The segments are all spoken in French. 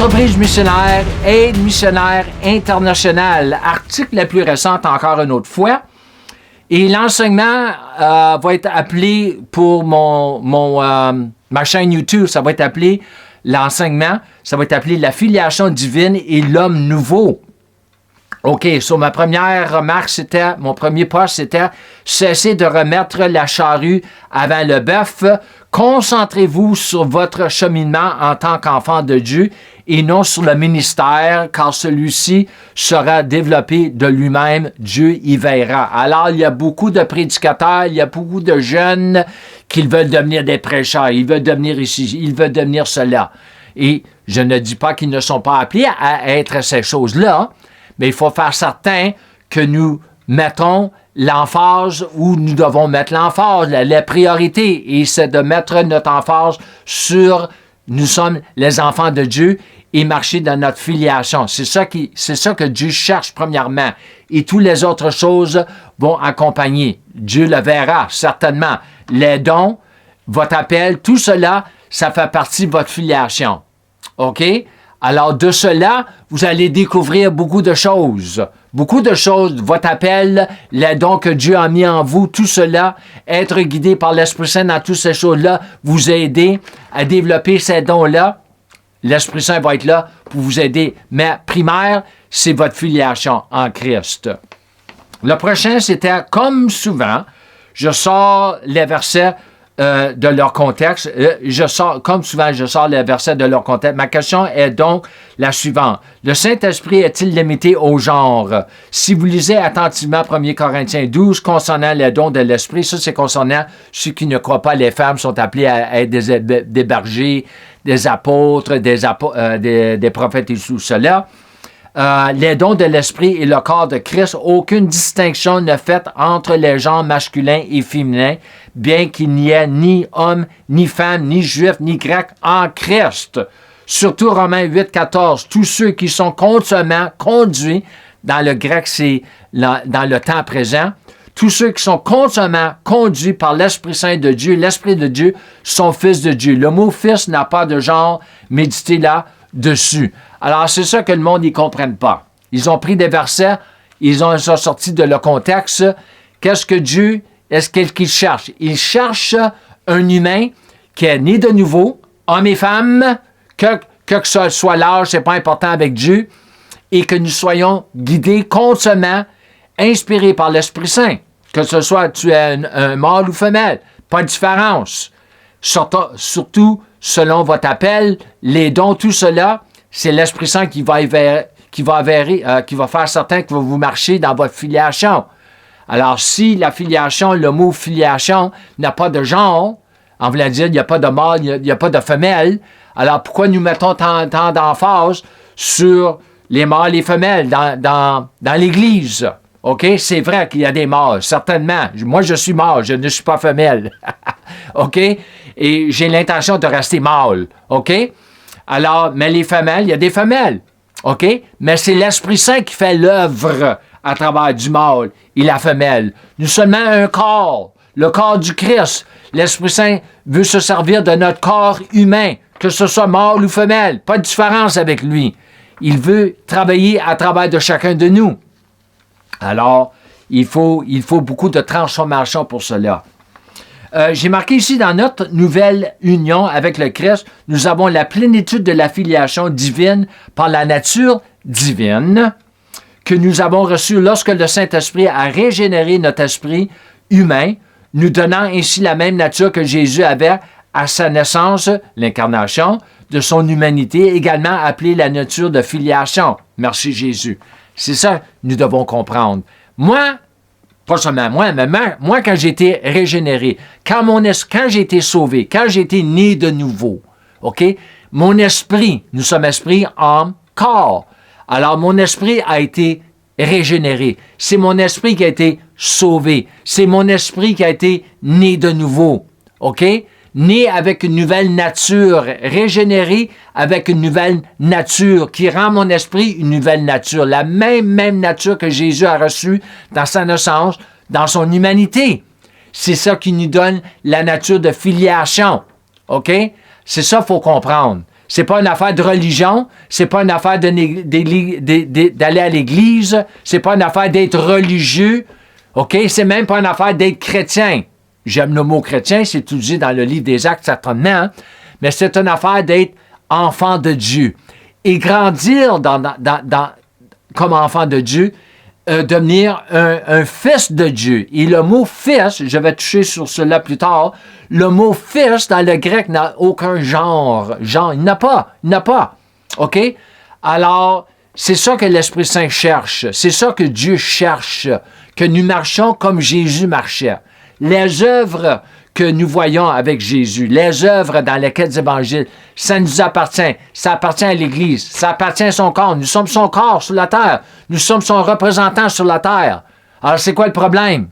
Entreprise missionnaire, aide missionnaire internationale. Article le plus récent encore une autre fois. Et l'enseignement va être appelé pour ma chaîne YouTube, ça va être appelé l'enseignement, ça va être appelé la filiation divine et l'homme nouveau. OK, ma première remarque, mon premier poste, c'était cessez de remettre la charrue avant le bœuf. Concentrez-vous sur votre cheminement en tant qu'enfant de Dieu et non sur le ministère, car celui-ci sera développé de lui-même. Dieu y veillera. Alors, il y a beaucoup de prédicateurs, il y a beaucoup de jeunes qui veulent devenir des prêcheurs, ils veulent devenir ici, ils veulent devenir cela. Et je ne dis pas qu'ils ne sont pas appelés à être ces choses-là, mais il faut faire certain que nous mettons l'emphase où nous devons mettre l'emphase, la priorité, et c'est de mettre notre emphase sur nous sommes les enfants de Dieu et marcher dans notre filiation. C'est ça que Dieu cherche premièrement. Et toutes les autres choses vont accompagner. Dieu le verra, certainement. Les dons, votre appel, tout cela, ça fait partie de votre filiation. OK? Alors, de cela, vous allez découvrir beaucoup de choses. Beaucoup de choses, votre appel, les dons que Dieu a mis en vous, tout cela, être guidé par l'Esprit Saint dans toutes ces choses-là, vous aider à développer ces dons-là. L'Esprit Saint va être là pour vous aider. Mais primaire, c'est votre filiation en Christ. Le prochain, c'était comme souvent, je sors les versets de leur contexte. Comme souvent, je sors les versets de leur contexte. Ma question est donc la suivante. Le Saint-Esprit est-il limité au genre? Si vous lisez attentivement 1 Corinthiens 12 concernant les dons de l'Esprit, ça c'est concernant ceux qui ne croient pas, les femmes sont appelées à être des bergers, des apôtres, des prophètes et tout cela. Les dons de l'Esprit et le corps de Christ, aucune distinction n'est faite entre les genres masculins et féminins, bien qu'il n'y ait ni homme, ni femme, ni juif, ni grec en Christ. Surtout Romains 8, 14, tous ceux qui sont constamment conduits, dans le grec c'est dans le temps présent, tous ceux qui sont constamment conduits par l'Esprit Saint de Dieu, l'Esprit de Dieu, sont fils de Dieu. Le mot fils n'a pas de genre, méditez là dessus. Alors, c'est ça que le monde n'y comprenne pas. Ils ont pris des versets, ils ont sorti de leur contexte. Qu'est-ce que Dieu, est-ce qu'il cherche? Il cherche un humain qui est né de nouveau, homme et femme, que ce soit l'âge, c'est pas important avec Dieu, et que nous soyons guidés constamment, inspirés par l'Esprit Saint. Que ce soit tu es un mâle ou femelle, pas de différence. Surtout, selon votre appel, les dons, tout cela, c'est l'Esprit Saint qui va faire certain que vous marchez dans votre filiation. Alors, si la filiation, le mot filiation n'a pas de genre, en voulant dire, il n'y a pas de mâle, il n'y a pas de femelle, alors pourquoi nous mettons tant d'emphase sur les mâles et les femelles dans l'Église? OK? C'est vrai qu'il y a des mâles, certainement. Moi, je suis mâle, je ne suis pas femelle. OK? Et j'ai l'intention de rester mâle. OK? Alors, mais les femelles, il y a des femelles. OK? Mais c'est l'Esprit Saint qui fait l'œuvre à travers du mâle et la femelle. Nous sommes seulement un corps, le corps du Christ. L'Esprit Saint veut se servir de notre corps humain, que ce soit mâle ou femelle. Pas de différence avec lui. Il veut travailler à travers de chacun de nous. Alors, il faut beaucoup de transformation pour cela. J'ai marqué ici dans notre nouvelle union avec le Christ, nous avons la plénitude de la filiation divine par la nature divine que nous avons reçue lorsque le Saint-Esprit a régénéré notre esprit humain, nous donnant ainsi la même nature que Jésus avait à sa naissance, l'incarnation, de son humanité, également appelée la nature de filiation. Merci Jésus. C'est ça que nous devons comprendre. Moi, pas seulement moi, mais moi quand j'ai été régénéré, quand j'ai été sauvé, quand j'ai été né de nouveau, OK? Mon esprit, nous sommes esprit, âme, corps. Alors, mon esprit a été régénéré. C'est mon esprit qui a été sauvé. C'est mon esprit qui a été né de nouveau. OK? Né avec une nouvelle nature, régénéré avec une nouvelle nature, qui rend mon esprit une nouvelle nature. La même nature que Jésus a reçue dans sa naissance, dans son humanité. C'est ça qui nous donne la nature de filiation. OK? C'est ça qu'il faut comprendre. C'est pas une affaire de religion. C'est pas une affaire d'aller à l'église. C'est pas une affaire d'être religieux. OK? C'est même pas une affaire d'être chrétien. J'aime le mot chrétien, c'est utilisé dans le livre des Actes, certainement. Hein? Mais c'est une affaire d'être enfant de Dieu. Et grandir comme enfant de Dieu, devenir un fils de Dieu. Et le mot fils, je vais toucher sur cela plus tard, le mot fils dans le grec n'a aucun genre. Il n'a pas. OK? Alors, c'est ça que l'Esprit Saint cherche. C'est ça que Dieu cherche, que nous marchions comme Jésus marchait. Les œuvres que nous voyons avec Jésus, les œuvres dans les quêtes évangiles, ça nous appartient. Ça appartient à l'Église. Ça appartient à son corps. Nous sommes son corps sur la terre. Nous sommes son représentant sur la terre. Alors, c'est quoi le problème?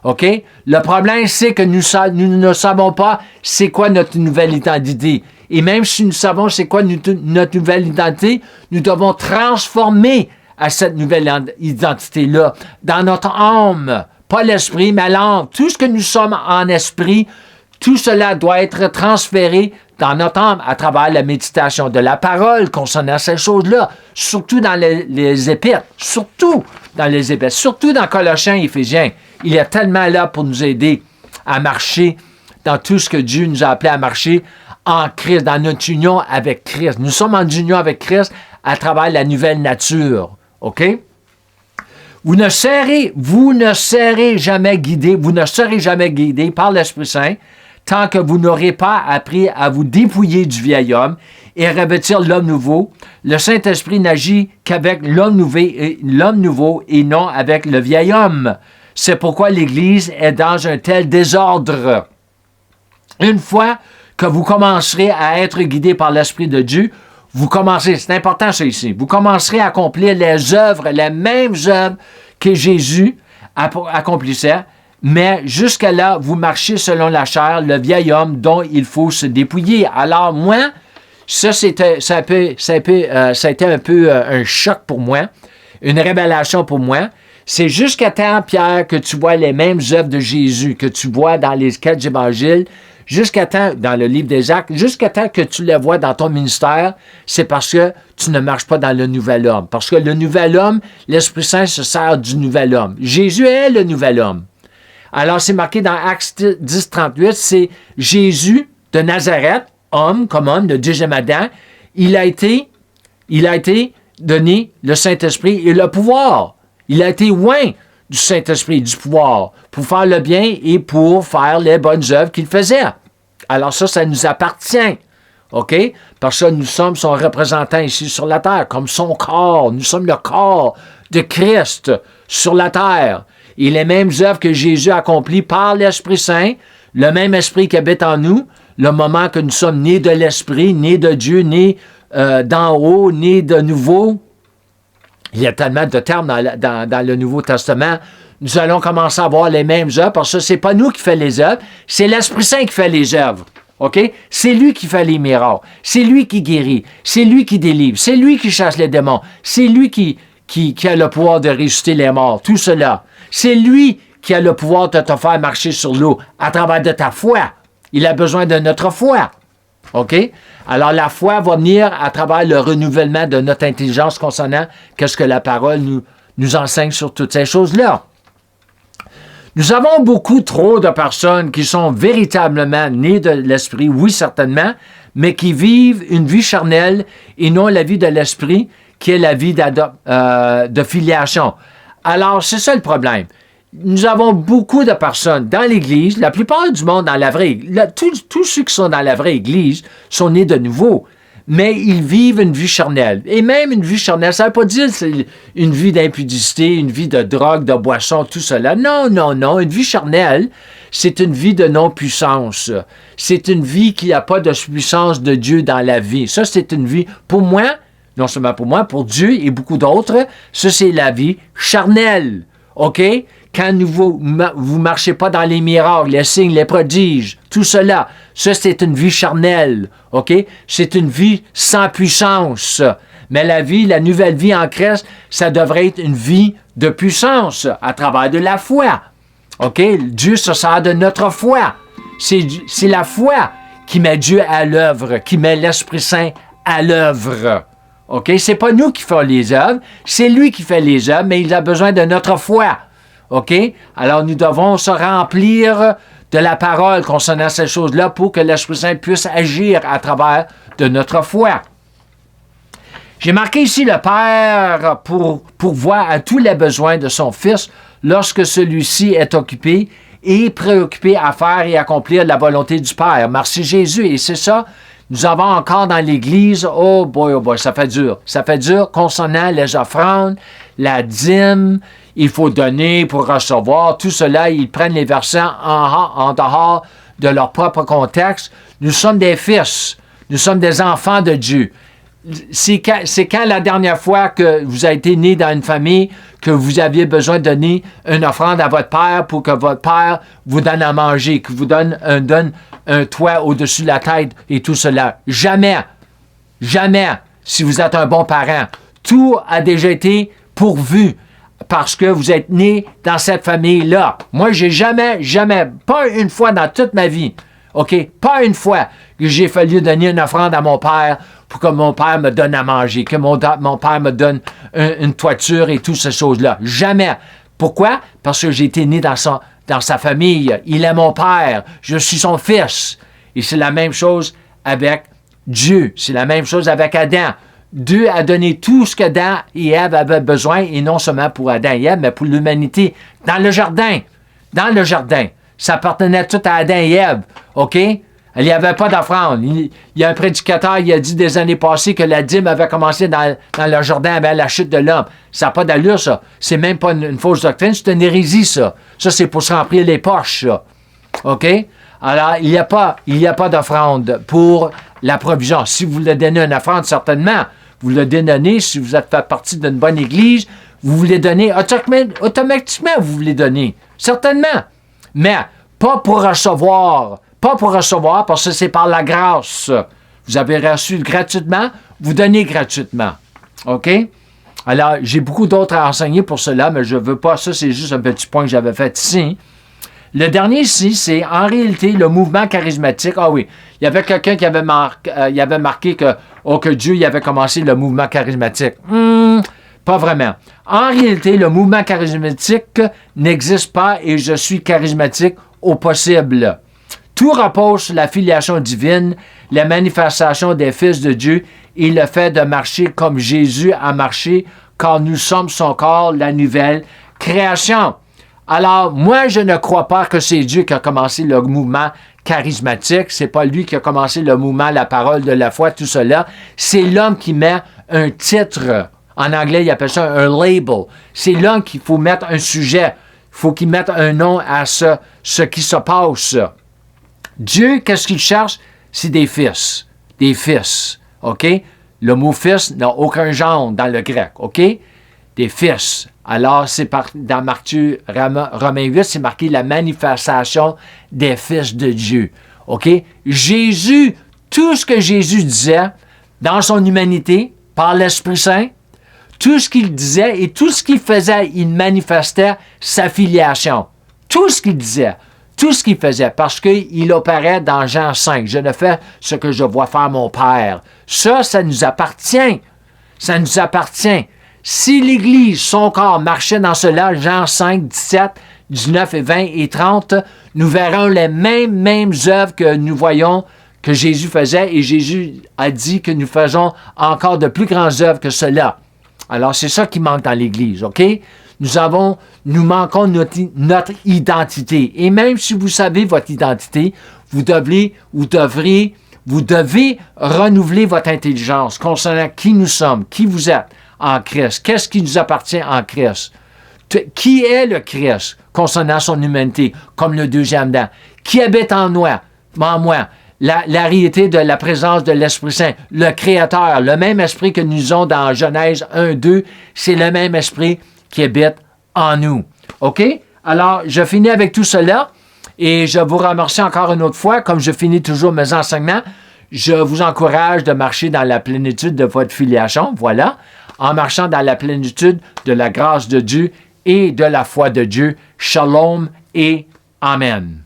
OK? Le problème, c'est que nous ne savons pas c'est quoi notre nouvelle identité. Et même si nous savons c'est quoi notre nouvelle identité, nous devons transformer à cette nouvelle identité-là dans notre âme. Pas l'esprit, mais l'âme. Tout ce que nous sommes en esprit, tout cela doit être transféré dans notre âme à travers la méditation de la parole concernant ces choses-là. Surtout dans les épîtres. Surtout dans Colossiens et Éphésiens. Il est tellement là pour nous aider à marcher dans tout ce que Dieu nous a appelé à marcher en Christ, dans notre union avec Christ. Nous sommes en union avec Christ à travers la nouvelle nature. OK? Vous ne serez jamais guidé par l'Esprit Saint tant que vous n'aurez pas appris à vous dépouiller du vieil homme et revêtir l'homme nouveau. Le Saint-Esprit n'agit qu'avec l'homme nouveau et non avec le vieil homme. C'est pourquoi l'Église est dans un tel désordre. Une fois que vous commencerez à être guidé par l'Esprit de Dieu, c'est important ça ici, vous commencerez à accomplir les mêmes œuvres que Jésus accomplissait, mais jusqu'à là, vous marchez selon la chair, le vieil homme dont il faut se dépouiller. Alors moi, ça a été un peu un choc pour moi, une révélation pour moi. C'est jusqu'à temps, Pierre, que tu vois les mêmes œuvres de Jésus, que tu vois dans les quatre évangiles, jusqu'à temps, dans le livre des Actes, jusqu'à temps que tu les vois dans ton ministère, c'est parce que tu ne marches pas dans le nouvel homme. Parce que le nouvel homme, l'Esprit Saint se sert du nouvel homme. Jésus est le nouvel homme. Alors, c'est marqué dans Actes 10, 38, c'est Jésus de Nazareth, homme, comme homme, de deuxième Adam. Il a été donné le Saint-Esprit et le pouvoir. Il a été oint du Saint-Esprit, du pouvoir, pour faire le bien et pour faire les bonnes œuvres qu'il faisait. Alors ça nous appartient. OK? Parce que nous sommes son représentant ici sur la terre, comme son corps. Nous sommes le corps de Christ sur la terre. Et les mêmes œuvres que Jésus a accomplies par l'Esprit Saint, le même Esprit qui habite en nous, le moment que nous sommes nés de l'Esprit, nés de Dieu, nés d'en haut, nés de nouveau. Il y a tellement de termes dans le Nouveau Testament. Nous allons commencer à voir les mêmes œuvres parce que ce n'est pas nous qui fait les œuvres, c'est l'Esprit Saint qui fait les œuvres. OK? C'est lui qui fait les miracles. C'est lui qui guérit. C'est lui qui délivre. C'est lui qui chasse les démons. C'est lui qui a le pouvoir de ressusciter les morts. Tout cela. C'est lui qui a le pouvoir de te faire marcher sur l'eau à travers de ta foi. Il a besoin de notre foi. OK? Alors, la foi va venir à travers le renouvellement de notre intelligence concernant qu'est-ce que la parole nous enseigne sur toutes ces choses-là. Nous avons beaucoup trop de personnes qui sont véritablement nées de l'Esprit, oui, certainement, mais qui vivent une vie charnelle et non la vie de l'Esprit, qui est la vie de filiation. Alors, c'est ça le problème. Nous avons beaucoup de personnes dans l'Église, la plupart du monde dans la vraie Église, tous ceux qui sont dans la vraie Église sont nés de nouveau, mais ils vivent une vie charnelle. Et même une vie charnelle, ça ne veut pas dire c'est une vie d'impudicité, une vie de drogue, de boisson, tout cela. Non. Une vie charnelle, c'est une vie de non-puissance. C'est une vie qui n'a pas de puissance de Dieu dans la vie. Ça, c'est une vie, pour moi, non seulement pour moi, pour Dieu et beaucoup d'autres, ça, c'est la vie charnelle. OK? Quand vous ne marchez pas dans les miracles, les signes, les prodiges, tout cela, ça, c'est une vie charnelle. OK? C'est une vie sans puissance. Mais la nouvelle vie en Christ, ça devrait être une vie de puissance à travers de la foi. OK? Dieu se sert de notre foi. C'est la foi qui met Dieu à l'œuvre, qui met l'Esprit Saint à l'œuvre. OK? C'est pas nous qui faisons les œuvres, c'est lui qui fait les œuvres, mais il a besoin de notre foi. OK? Alors, nous devons se remplir de la parole concernant ces choses-là pour que l'Esprit Saint puisse agir à travers de notre foi. J'ai marqué ici le Père pour pourvoir à tous les besoins de son Fils lorsque celui-ci est occupé et préoccupé à faire et accomplir la volonté du Père. Merci Jésus. Et c'est ça, nous avons encore dans l'Église, oh boy, ça fait dur. Ça fait dur concernant les offrandes, la dîme, il faut donner pour recevoir. Tout cela, ils prennent les versets en dehors de leur propre contexte. Nous sommes des fils. Nous sommes des enfants de Dieu. C'est quand la dernière fois que vous avez été né dans une famille que vous aviez besoin de donner une offrande à votre père pour que votre père vous donne à manger, que vous donne un toit au-dessus de la tête et tout cela. Jamais, jamais, si vous êtes un bon parent. Tout a déjà été pourvu parce que vous êtes né dans cette famille-là. Moi, j'ai jamais, pas une fois dans toute ma vie, OK, pas une fois que j'ai fallu donner une offrande à mon père pour que mon père me donne à manger, que mon père me donne une toiture et toutes ces choses-là. Jamais. Pourquoi? Parce que j'ai été né dans sa famille. Il est mon père. Je suis son fils. Et c'est la même chose avec Dieu. C'est la même chose avec Adam. Dieu a donné tout ce qu'Adam et Ève avaient besoin, et non seulement pour Adam et Ève, mais pour l'humanité. Dans le jardin. Dans le jardin. Ça appartenait tout à Adam et Ève. OK? Il n'y avait pas d'offrande. Il y a un prédicateur, il a dit des années passées que la dîme avait commencé dans le jardin avec la chute de l'homme. Ça n'a pas d'allure, ça. C'est même pas une fausse doctrine, c'est une hérésie, ça. Ça, c'est pour se remplir les poches, ça. OK? Alors, il n'y a pas d'offrande pour la provision. Si vous voulez donner une offrande, certainement, vous le donnez. Si vous êtes fait partie d'une bonne église, vous voulez donner, automatiquement, vous voulez donner. Certainement. Mais pas pour recevoir. Pas pour recevoir, parce que c'est par la grâce. Vous avez reçu gratuitement, vous donnez gratuitement. OK? Alors, j'ai beaucoup d'autres à enseigner pour cela, mais je ne veux pas. Ça, c'est juste un petit point que j'avais fait ici. Le dernier ici, c'est en réalité le mouvement charismatique. Ah oui, il y avait quelqu'un qui avait marqué que Dieu il avait commencé le mouvement charismatique. Pas vraiment. En réalité, le mouvement charismatique n'existe pas et je suis charismatique au possible. Tout repose sur la filiation divine, la manifestation des fils de Dieu et le fait de marcher comme Jésus a marché, car nous sommes son corps, la nouvelle création. Alors, moi, je ne crois pas que c'est Dieu qui a commencé le mouvement charismatique. C'est pas lui qui a commencé le mouvement, la parole de la foi, tout cela. C'est l'homme qui met un titre. En anglais, il appelle ça un label. C'est l'homme qu'il faut mettre un sujet. Il faut qu'il mette un nom à ce qui se passe. Dieu, qu'est-ce qu'il cherche? C'est des fils. Des fils. OK? Le mot fils n'a aucun genre dans le grec. OK? Des fils. Alors, dans Matthieu, Romains 8, c'est marqué la manifestation des fils de Dieu. OK? Jésus, tout ce que Jésus disait dans son humanité, par l'Esprit Saint, tout ce qu'il disait et tout ce qu'il faisait, il manifestait sa filiation. Tout ce qu'il disait. Tout ce qu'il faisait, parce qu'il opérait dans Jean 5. Je ne fais ce que je vois faire mon Père. Ça nous appartient. Ça nous appartient. Si l'Église, son corps, marchait dans cela, Jean 5, 17, 19 et 20 et 30, nous verrons les mêmes œuvres que nous voyons que Jésus faisait, et Jésus a dit que nous faisons encore de plus grandes œuvres que cela. Alors, c'est ça qui manque dans l'Église, OK? Nous manquons notre identité. Et même si vous savez votre identité, vous devez renouveler votre intelligence concernant qui nous sommes, qui vous êtes en Christ, qu'est-ce qui nous appartient en Christ. Qui est le Christ concernant son humanité, comme le deuxième Adam? Qui habite en moi? La réalité de la présence de l'Esprit Saint, le Créateur, le même esprit que nous avons dans Genèse 1, 2, c'est le même esprit qui habite en nous. OK? Alors, je finis avec tout cela et je vous remercie encore une autre fois. Comme je finis toujours mes enseignements, je vous encourage de marcher dans la plénitude de votre filiation. Voilà. En marchant dans la plénitude de la grâce de Dieu et de la foi de Dieu. Shalom et Amen.